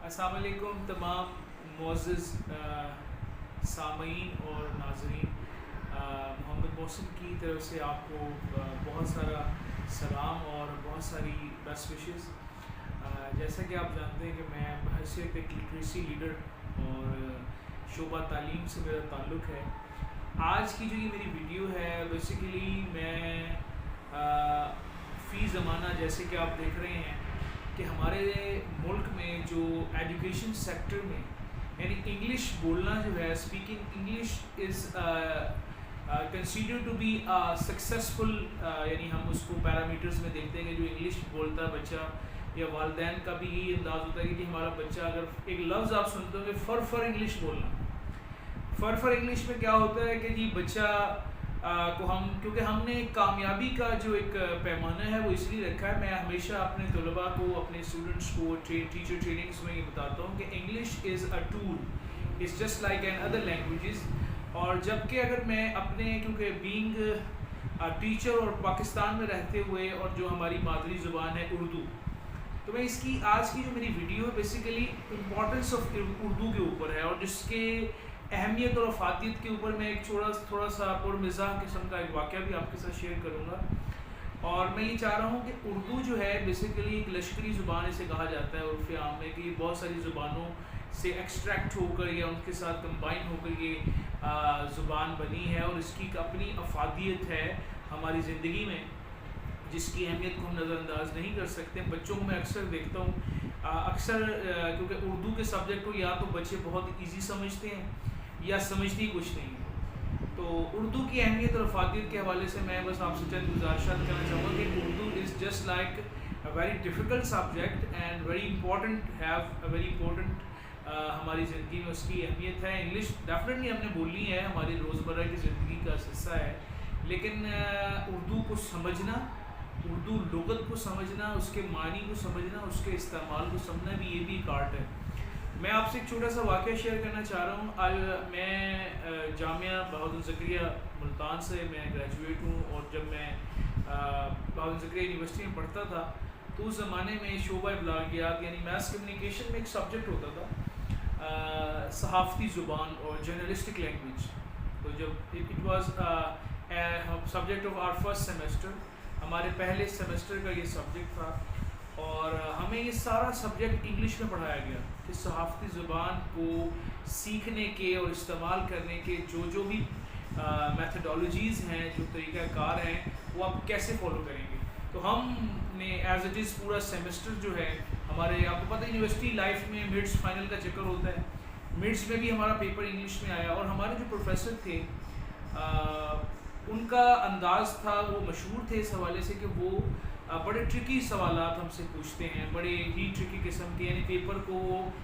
السلام علیکم تمام معزز سامعین اور ناظرین. محمد محسن کی طرف سے آپ کو بہت سارا سلام اور بہت ساری بیسٹ وشز. جیسا کہ آپ جانتے ہیں کہ میں بحیثیت ایک لٹریسی لیڈر اور شعبہ تعلیم سے میرا تعلق ہے. آج کی جو یہ میری ویڈیو ہے بیسیکلی میں فی زمانہ جیسے کہ آپ دیکھ رہے ہیں کہ ہمارے ملک میں جو ایجوکیشن سیکٹر میں یعنی انگلش بولنا جو ہے speaking English is consider to be successful. یعنی ہم اس کو پیرامیٹرز میں دیکھتے ہیں کہ جو انگلش بولتا ہے بچہ یا والدین کا بھی یہی انداز ہوتا ہے کہ ہمارا بچہ اگر ایک لفظ آپ سنتے ہو کہ فر انگلش بولنا. فر انگلش میں کیا ہوتا ہے کہ جی بچہ کو ہم کیونکہ ہم نے کامیابی کا جو ایک پیمانہ ہے وہ اس لیے رکھا ہے. میں ہمیشہ اپنے طلباء کو اپنے اسٹوڈنٹس کو ٹیچر ٹریننگس میں یہ بتاتا ہوں کہ English is a tool, it's just like any other languages. اور جب کہ اگر میں اپنے کیونکہ بینگ ٹیچر اور پاکستان میں رہتے ہوئے اور جو ہماری مادری زبان ہے اردو, تو میں اس کی آج کی جو میری ویڈیو ہے بیسیکلی امپورٹنس آف اردو کے اوپر ہے اور جس کے اہمیت اور افادیت کے اوپر میں ایک تھوڑا سا پر مزاح قسم کا ایک واقعہ بھی آپ کے ساتھ شیئر کروں گا. اور میں یہ چاہ رہا ہوں کہ اردو جو ہے بیسیکلی ایک لشکری زبان اسے کہا جاتا ہے عرف عام میں کہ یہ بہت ساری زبانوں سے ایکسٹریکٹ ہو کر یا ان کے ساتھ کمبائن ہو کر یہ زبان بنی ہے اور اس کی اپنی افادیت ہے ہماری زندگی میں جس کی اہمیت کو ہم نظر انداز نہیں کر سکتے. بچوں کو میں اکثر دیکھتا ہوں کیونکہ اردو کے سبجیکٹ کو یا تو بچے بہت ایزی سمجھتے ہیں یا سمجھتی کچھ نہیں ہے. تو اردو کی اہمیت اور افادیت کے حوالے سے میں بس آپ سے چند گزارشات کرنا چاہوں گا کہ Urdu is just like a very difficult subject and very important have a very important ہماری زندگی میں اس کی اہمیت ہے. انگلش ڈیفینیٹلی ہم نے بولنی ہے, ہماری روزمرہ کی زندگی کا حصہ ہے, لیکن اردو کو سمجھنا, اردو لغت کو سمجھنا, اس کے معنی کو سمجھنا, اس کے استعمال کو سمجھنا بھی یہ بھی ایک آرٹ ہے. میں آپ سے ایک چھوٹا سا واقعہ شیئر کرنا چاہ رہا ہوں. میں جامعہ بہادر زکریا ملتان سے میں گریجویٹ ہوں اور جب میں بہادر زکریا یونیورسٹی میں پڑھتا تھا تو اس زمانے میں شعبہ ابلاغیات یعنی میس کمیونیکیشن میں ایک سبجیکٹ ہوتا تھا صحافتی زبان اور جرنلسٹک لینگویج. تو جب it was subject of our first semester, ہمارے پہلے سیمسٹر کا یہ سبجیکٹ تھا اور ہمیں یہ سارا سبجیکٹ انگلش میں پڑھایا گیا کہ صحافتی زبان کو سیکھنے کے اور استعمال کرنے کے جو بھی میتھڈالوجیز ہیں, جو طریقہ کار ہیں, وہ آپ کیسے فالو کریں گے. تو ہم نے ایز اٹ از پورا سیمسٹر جو ہے ہمارے, آپ کو پتہ ہے یونیورسٹی لائف میں مڈس فائنل کا چکر ہوتا ہے, مڈس میں بھی ہمارا پیپر انگلش میں آیا اور ہمارے جو پروفیسر تھے ان کا انداز تھا, وہ مشہور تھے اس حوالے سے کہ وہ بڑے ٹرکی سوالات ہم سے پوچھتے ہیں, بڑے ہی ٹرکی قسم کے, یعنی پیپر کو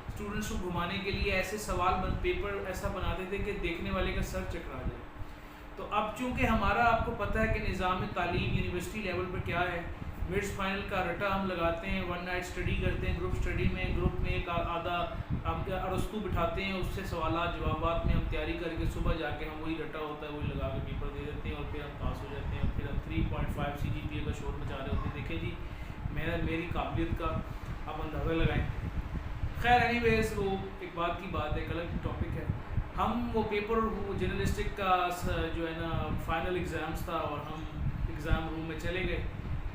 اسٹوڈنٹس کو گھمانے کے لیے ایسے سوال پیپر ایسا بناتے تھے کہ دیکھنے والے کا سر چکرا جائے. تو اب چونکہ ہمارا آپ کو پتہ ہے کہ نظام تعلیم یونیورسٹی لیول پر کیا ہے, مڈس فائنل کا رٹا ہم لگاتے ہیں, ون نائٹ اسٹڈی کرتے ہیں, گروپ اسٹڈی میں گروپ میں ایک آدھا ارسطو بٹھاتے ہیں, اس سے سوالات جوابات میں ہم تیاری کر کے صبح جا کے ہم وہی رٹا ہوتا ہے وہی لگا کے پیپر دے دیتے ہیں اور پھر ہم پاس ہو جاتے ہیں اور پھر ہم 3.5 CGPA کا شور مچا رہے ہوتے ہیں. دیکھیں جی میری قابلیت کا آپ اندازہ لگائیں. خیر اینی ویز وہ ایک بات کی بات ہے, ایک الگ ٹاپک ہے. ہم وہ پیپر وہ جرنلسٹک کا جو ہے نا فائنل ایگزامس تھا اور ہم ایگزام روم میں چلے گئے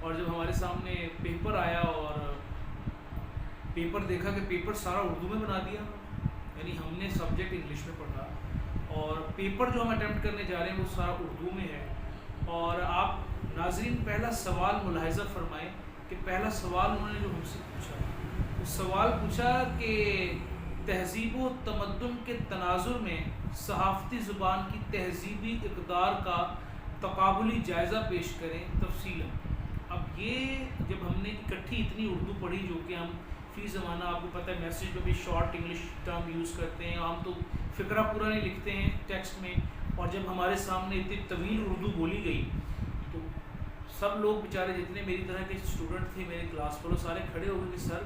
اور جب ہمارے سامنے پیپر آیا اور پیپر دیکھا کہ پیپر سارا اردو میں بنا دیا, یعنی ہم نے سبجیکٹ انگلش میں پڑھا اور پیپر جو ہم اٹیمپٹ کرنے جا رہے ہیں وہ سارا اردو میں ہے. اور آپ ناظرین پہلا سوال ملاحظہ فرمائیں کہ پہلا سوال انہوں نے جو ہم سے پوچھا, وہ سوال پوچھا کہ تہذیب و تمدن کے تناظر میں صحافتی زبان کی تہذیبی اقدار کا تقابلی جائزہ پیش کریں تفصیلاً. اب یہ جب ہم نے اکٹھی اتنی اردو پڑھی جو کہ ہم فی زمانہ آپ کو پتہ ہے میسیج میں بھی شارٹ انگلش ٹرم یوز کرتے ہیں, ہم تو فقرہ پورا نہیں لکھتے ہیں ٹیکسٹ میں, اور جب ہمارے سامنے اتنی طویل اردو بولی گئی تو سب لوگ بیچارے جتنے میری طرح کے اسٹوڈنٹ تھے میرے کلاس پر وہ سارے کھڑے ہو گئے کہ سر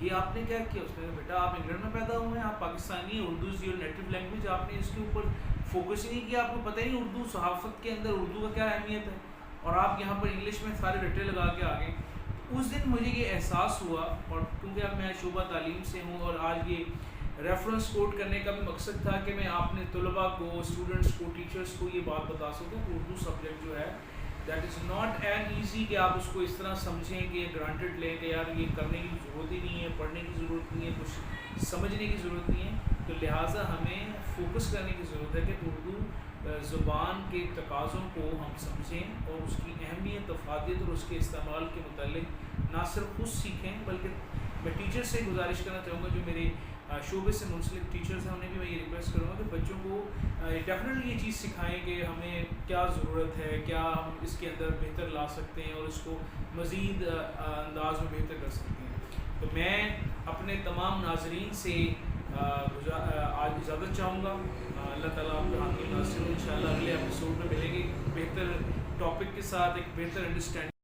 یہ آپ نے کیا کیا. اس نے کہا بیٹا آپ انگلینڈ میں پیدا ہوئے ہیں, آپ پاکستانی ہیں, Urdu is your native language, آپ نے اس کے اوپر فوکس ہی نہیں کیا, آپ کو پتہ ہی نہیں اردو صحافت کے اندر اردو کا کیا اہمیت ہے, اور آپ یہاں پر انگلش میں سارے رٹے لگا کے آ گئے. اس دن مجھے یہ احساس ہوا، اور کیونکہ اب میں شعبہ تعلیم سے ہوں، اور آج یہ ریفرنس کوٹ کرنے کا بھی مقصد تھا کہ میں اپنے طلباء کو، اسٹوڈنٹس کو، ٹیچرس کو یہ بات بتا سکوں کہ اردو سبجیکٹ جو ہے that is not an easy کہ آپ اس کو اس طرح سمجھیں کہ گرانٹیڈ لیں کہ یار یہ کرنے کی ضرورت ہی نہیں ہے، پڑھنے کی ضرورت نہیں ہے، کچھ سمجھنے کی ضرورت نہیں ہے. تو لہٰذا ہمیں فوکس کرنے کی ضرورت ہے کہ اردو زبان کے تقاضوں کو ہم سمجھیں اور اس کی اہمیت، افادیت اور اس کے استعمال کے متعلق نہ صرف خود سیکھیں، بلکہ میں ٹیچر سے گزارش کرنا چاہوں گا جو میرے شعبے سے منسلک ٹیچرز ہیں، انہیں بھی میں یہ ریکویسٹ کروں گا کہ بچوں کو ڈیفینیٹلی یہ چیز سکھائیں کہ ہمیں کیا ضرورت ہے، کیا ہم اس کے اندر بہتر لا سکتے ہیں اور اس کو مزید انداز میں بہتر کر سکتے ہیں. تو میں اپنے تمام ناظرین سے آج اجازت چاہوں گا. اللہ تعالیٰ آپ کو حامی ناصر. ان شاء اللہ اگلے ایپیسوڈ میں ملیں گے بہتر ٹاپک کے ساتھ، ایک بہتر انڈرسٹینڈنگ